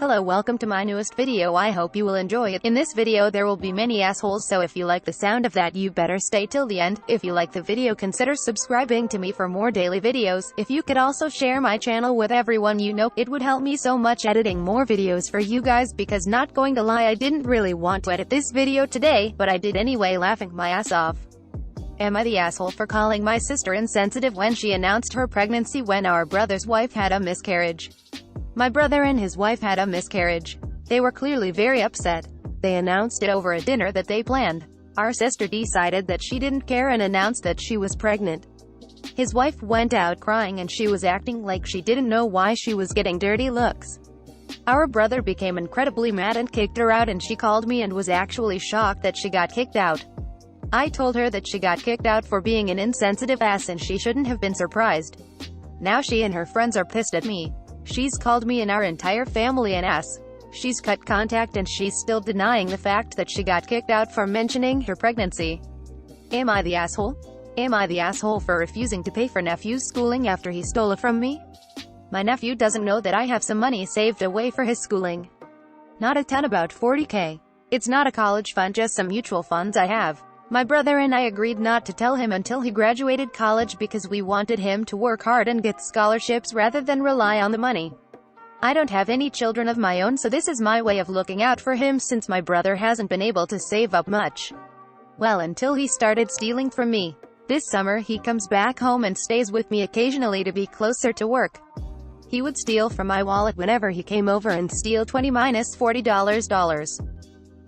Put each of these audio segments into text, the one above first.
Hello, welcome to my newest video. I hope you will enjoy it. In this video there will be many assholes, so if you like the sound of that you better stay till the end. If you like the video, consider subscribing to me for more daily videos. If you could also share my channel with everyone you know, it would help me so much editing more videos for you guys, because not going to lie, I didn't really want to edit this video today, but I did anyway, laughing my ass off. Am I the asshole for calling my sister insensitive when she announced her pregnancy when our brother's wife had a miscarriage? My brother and his wife had a miscarriage. They were clearly very upset. They announced it over a dinner that they planned. Our sister decided that she didn't care and announced that she was pregnant. His wife went out crying and she was acting like she didn't know why she was getting dirty looks. Our brother became incredibly mad and kicked her out, and she called me and was actually shocked that she got kicked out. I told her that she got kicked out for being an insensitive ass and she shouldn't have been surprised. Now she and her friends are pissed at me. She's called me and our entire family an ass. She's cut contact and she's still denying the fact that she got kicked out for mentioning her pregnancy. Am I the asshole? Am I the asshole for refusing to pay for nephew's schooling after he stole it from me? My nephew doesn't know that I have some money saved away for his schooling. Not a ton, about 40K. It's not a college fund, just some mutual funds I have. My brother and I agreed not to tell him until he graduated college because we wanted him to work hard and get scholarships rather than rely on the money. I don't have any children of my own, so this is my way of looking out for him since my brother hasn't been able to save up much. Well, until he started stealing from me. This summer he comes back home and stays with me occasionally to be closer to work. He would steal from my wallet whenever he came over and steal $20–$40.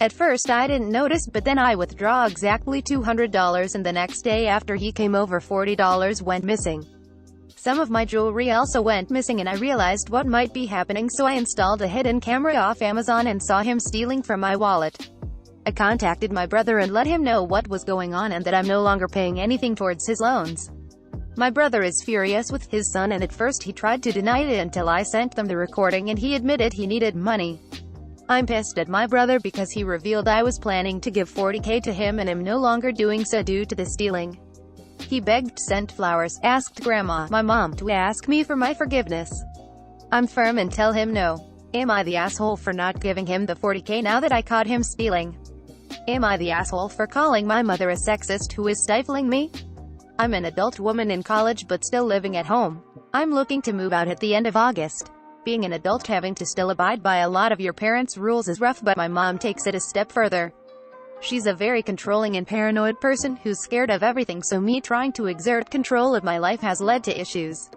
At first I didn't notice, but then I withdraw exactly $200, and the next day after he came over, $40 went missing. Some of my jewelry also went missing and I realized what might be happening, so I installed a hidden camera off Amazon and saw him stealing from my wallet. I contacted my brother and let him know what was going on and that I'm no longer paying anything towards his loans. My brother is furious with his son, and at first he tried to deny it until I sent them the recording and he admitted he needed money. I'm pissed at my brother because he revealed I was planning to give $40K to him and am no longer doing so due to the stealing. He begged, sent flowers, asked grandma, my mom, to ask me for my forgiveness. I'm firm and tell him no. Am I the asshole for not giving him the $40K now that I caught him stealing? Am I the asshole for calling my mother a sexist who is stifling me? I'm an adult woman in college but still living at home. I'm looking to move out at the end of August. Being an adult having to still abide by a lot of your parents' rules is rough, but my mom takes it a step further. She's a very controlling and paranoid person who's scared of everything, so me trying to exert control of my life has led to issues.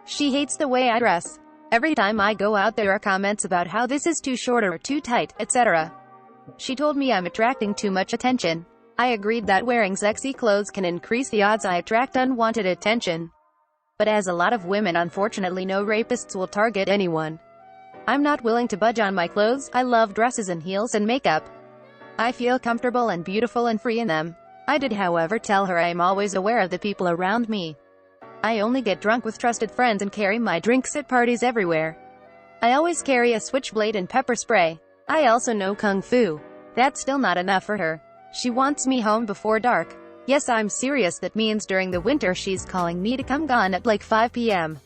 She hates the way I dress. Every time I go out there are comments about how this is too short or too tight, etc. She told me I'm attracting too much attention. I agreed that wearing sexy clothes can increase the odds I attract unwanted attention. But as a lot of women unfortunately know, rapists will target anyone. I'm not willing to budge on my clothes. I love dresses and heels and makeup. I feel comfortable and beautiful and free in them. I did, however, tell her I am always aware of the people around me. I only get drunk with trusted friends and carry my drinks at parties everywhere. I always carry a switchblade and pepper spray. I also know kung fu. That's still not enough for her. She wants me home before dark. Yes, I'm serious. That means during the winter she's calling me to come gone at like 5 p.m.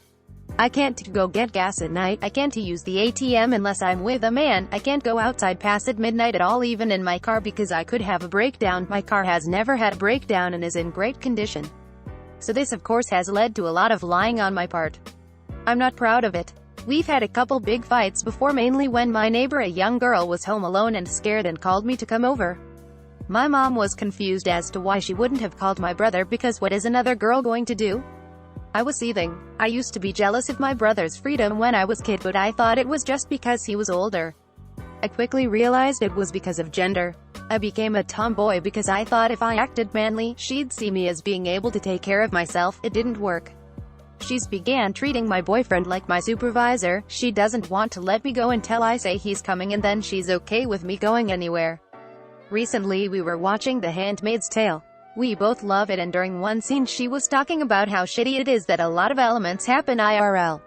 I can't go get gas at night. I can't use the ATM unless I'm with a man. I can't go outside past midnight at all, even in my car, because I could have a breakdown. My car has never had a breakdown and is in great condition. So this of course has led to a lot of lying on my part. I'm not proud of it. We've had a couple big fights before, mainly when my neighbor, a young girl, was home alone and scared and called me to come over. My mom was confused as to why she wouldn't have called my brother, because what is another girl going to do? I was seething. I used to be jealous of my brother's freedom when I was a kid, but I thought it was just because he was older. I quickly realized it was because of gender. I became a tomboy because I thought if I acted manly, she'd see me as being able to take care of myself. It didn't work. She's began treating my boyfriend like my supervisor. She doesn't want to let me go until I say he's coming, and then she's okay with me going anywhere. Recently we were watching The Handmaid's Tale. We both love it, and during one scene she was talking about how shitty it is that a lot of elements happen IRL.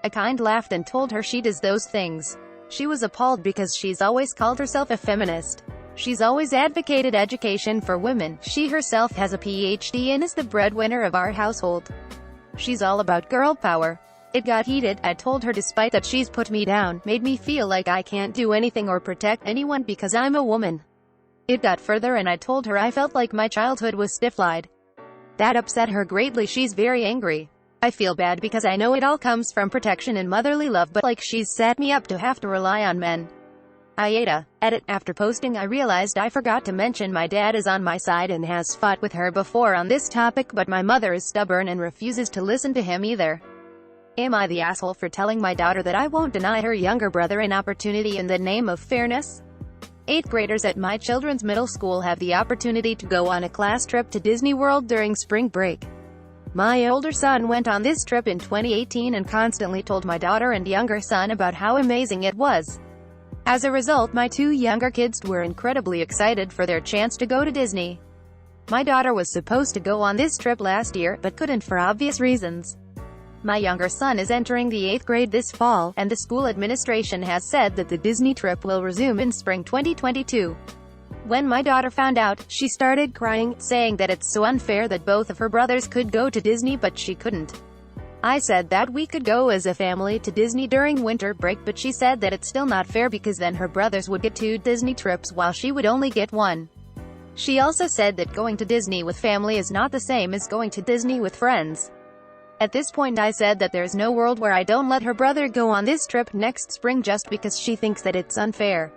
I kind laughed and told her she does those things. She was appalled because she's always called herself a feminist. She's always advocated education for women. She herself has a PhD and is the breadwinner of our household. She's all about girl power. It got heated. I told her despite that she's put me down, made me feel like I can't do anything or protect anyone because I'm a woman. It got further and I told her I felt like my childhood was stifled. That upset her greatly. She's very angry. I feel bad because I know it all comes from protection and motherly love, but like she's set me up to have to rely on men. Ayada. Edit. After posting I realized I forgot to mention my dad is on my side and has fought with her before on this topic, but my mother is stubborn and refuses to listen to him either. Am I the asshole for telling my daughter that I won't deny her younger brother an opportunity in the name of fairness? 8th graders at my children's middle school have the opportunity to go on a class trip to Disney World during spring break. My older son went on this trip in 2018 and constantly told my daughter and younger son about how amazing it was. As a result, my 2 younger kids were incredibly excited for their chance to go to Disney. My daughter was supposed to go on this trip last year, but couldn't for obvious reasons. My younger son is entering the 8th grade this fall, and the school administration has said that the Disney trip will resume in spring 2022. When my daughter found out, she started crying, saying that it's so unfair that both of her brothers could go to Disney but she couldn't. I said that we could go as a family to Disney during winter break, but she said that it's still not fair because then her brothers would get 2 Disney trips while she would only get 1. She also said that going to Disney with family is not the same as going to Disney with friends. At this point I said that there's no world where I don't let her brother go on this trip next spring just because she thinks that it's unfair.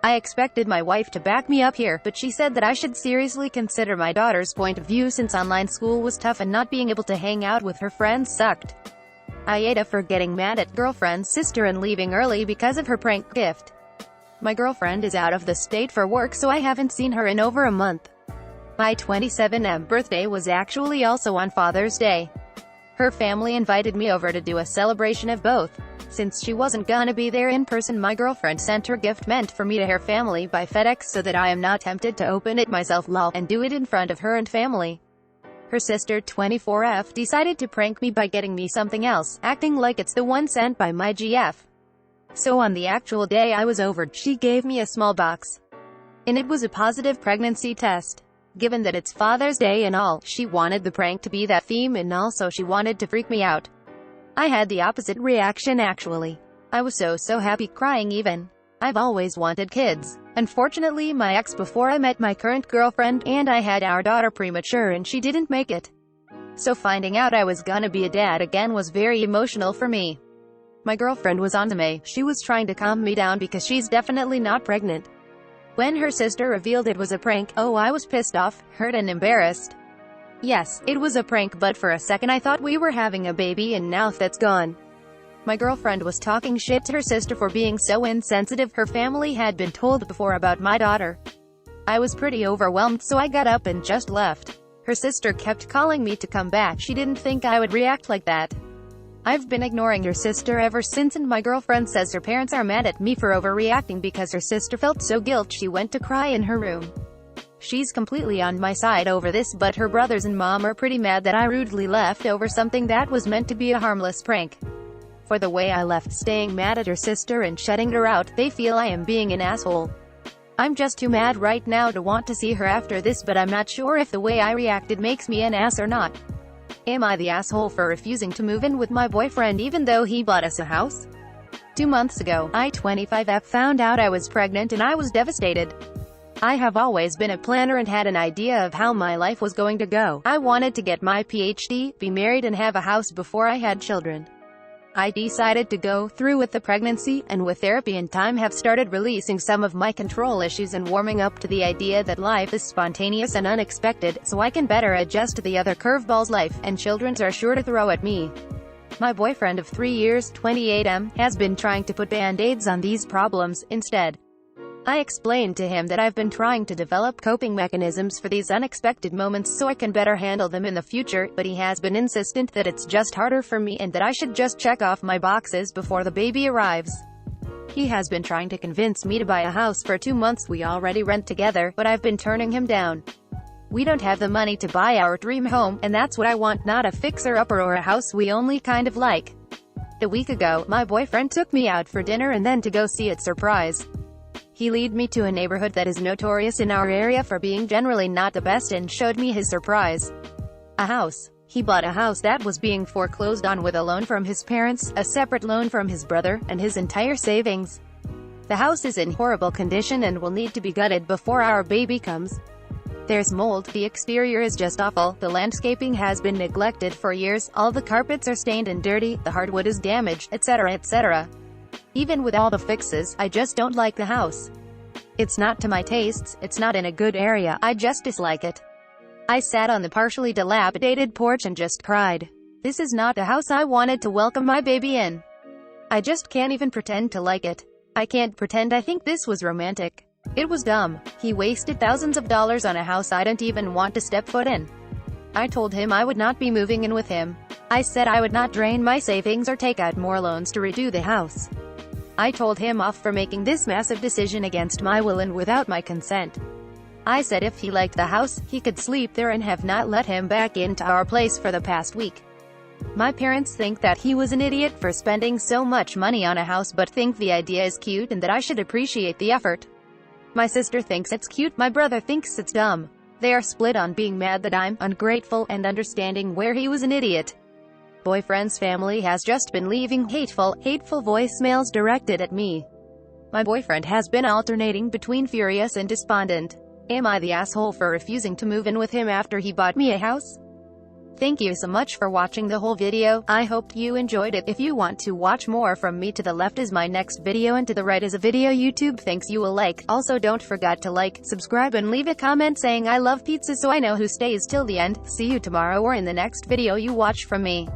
I expected my wife to back me up here, but she said that I should seriously consider my daughter's point of view since online school was tough and not being able to hang out with her friends sucked. Ayada for getting mad at girlfriend's sister and leaving early because of her prank gift. My girlfriend is out of the state for work, so I haven't seen her in over a month. My 27th birthday was actually also on Father's Day. Her family invited me over to do a celebration of both. Since she wasn't gonna be there in person, my girlfriend sent her gift meant for me to her family by FedEx so that I am not tempted to open it myself lol and do it in front of her and family. Her sister 24F decided to prank me by getting me something else, acting like it's the one sent by my GF. So on the actual day I was over, she gave me a small box. And it was a positive pregnancy test. Given that it's Father's Day and all, she wanted the prank to be that theme and also she wanted to freak me out. I had the opposite reaction actually. I was so happy, crying even. I've always wanted kids. Unfortunately my ex before I met my current girlfriend, and I had our daughter premature and she didn't make it. So finding out I was gonna be a dad again was very emotional for me. My girlfriend was on to me. She was trying to calm me down because she's definitely not pregnant. When her sister revealed it was a prank, oh I was pissed off, hurt and embarrassed. Yes, it was a prank, but for a second I thought we were having a baby and now that's gone. My girlfriend was talking shit to her sister for being so insensitive. Her family had been told before about my daughter. I was pretty overwhelmed, so I got up and just left. Her sister kept calling me to come back. She didn't think I would react like that. I've been ignoring her sister ever since, and my girlfriend says her parents are mad at me for overreacting because her sister felt so guilt she went to cry in her room. She's completely on my side over this, but her brothers and mom are pretty mad that I rudely left over something that was meant to be a harmless prank. For the way I left, staying mad at her sister and shutting her out, they feel I am being an asshole. I'm just too mad right now to want to see her after this, but I'm not sure if the way I reacted makes me an ass or not. Am I the asshole for refusing to move in with my boyfriend even though he bought us a house? 2 months ago, I 25F found out I was pregnant and I was devastated. I have always been a planner and had an idea of how my life was going to go. I wanted to get my PhD, be married and have a house before I had children. I decided to go through with the pregnancy, and with therapy and time have started releasing some of my control issues and warming up to the idea that life is spontaneous and unexpected, so I can better adjust to the other curveballs life and children are sure to throw at me. My boyfriend of 3 years, 28M, has been trying to put band-aids on these problems instead. I explained to him that I've been trying to develop coping mechanisms for these unexpected moments so I can better handle them in the future, but he has been insistent that it's just harder for me and that I should just check off my boxes before the baby arrives. He has been trying to convince me to buy a house for 2 months. We already rent together, but I've been turning him down. We don't have the money to buy our dream home, and that's what I want, not a fixer-upper or a house we only kind of like. A week ago, my boyfriend took me out for dinner and then to go see it surprise. He led me to a neighborhood that is notorious in our area for being generally not the best and showed me his surprise. A house. He bought a house that was being foreclosed on with a loan from his parents, a separate loan from his brother, and his entire savings. The house is in horrible condition and will need to be gutted before our baby comes. There's mold, the exterior is just awful, the landscaping has been neglected for years, all the carpets are stained and dirty, the hardwood is damaged, etc., etc. Even with all the fixes, I just don't like the house. It's not to my tastes, it's not in a good area, I just dislike it. I sat on the partially dilapidated porch and just cried. This is not the house I wanted to welcome my baby in. I just can't even pretend to like it. I can't pretend I think this was romantic. It was dumb. He wasted thousands of dollars on a house I didn't even want to step foot in. I told him I would not be moving in with him. I said I would not drain my savings or take out more loans to redo the house. I told him off for making this massive decision against my will and without my consent. I said if he liked the house, he could sleep there and have not let him back into our place for the past week. My parents think that he was an idiot for spending so much money on a house but think the idea is cute and that I should appreciate the effort. My sister thinks it's cute, my brother thinks it's dumb. They are split on being mad that I'm ungrateful and understanding where he was an idiot. Boyfriend's family has just been leaving hateful voicemails directed at me. My boyfriend has been alternating between furious and despondent. Am I the asshole for refusing to move in with him after he bought me a house? Thank you so much for watching the whole video. I hope you enjoyed it. If you want to watch more from me, to the left is my next video and to the right is a video YouTube thinks you will like. Also don't forget to like, subscribe and leave a comment saying I love pizza so I know who stays till the end. See you tomorrow or in the next video you watch from me.